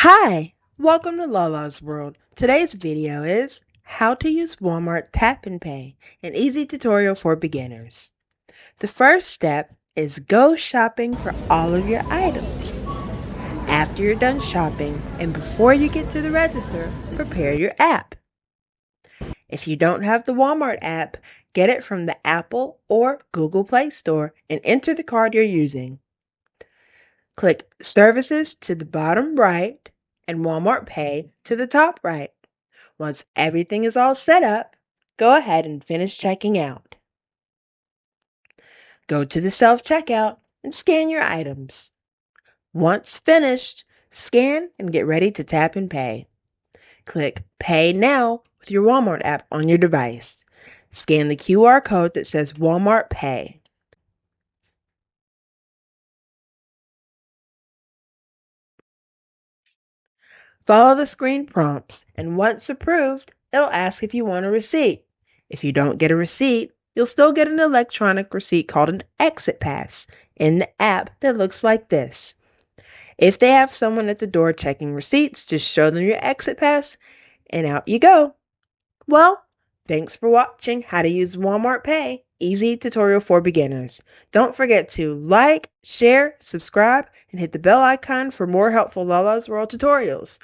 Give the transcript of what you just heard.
Hi, welcome to Lala's World. Today's video is how to use Walmart Tap and Pay, an easy tutorial for beginners. The first step is go shopping for all of your items. After you're done shopping and before you get to the register, prepare your app. If you don't have the Walmart app, get it from the Apple or Google Play Store and enter the card you're using. Click Services to the bottom right and Walmart Pay to the top right. Once everything is all set up, go ahead and finish checking out. Go to the self-checkout and scan your items. Once finished, scan and get ready to tap and pay. Click Pay Now with your Walmart app on your device. Scan the QR code that says Walmart Pay. Follow the screen prompts, and once approved, it'll ask if you want a receipt. If you don't get a receipt, you'll still get an electronic receipt called an exit pass in the app that looks like this. If they have someone at the door checking receipts, just show them your exit pass, and out you go. Well, thanks for watching How to Use Walmart Pay, easy tutorial for beginners. Don't forget to like, share, subscribe, and hit the bell icon for more helpful Lalasworld tutorials.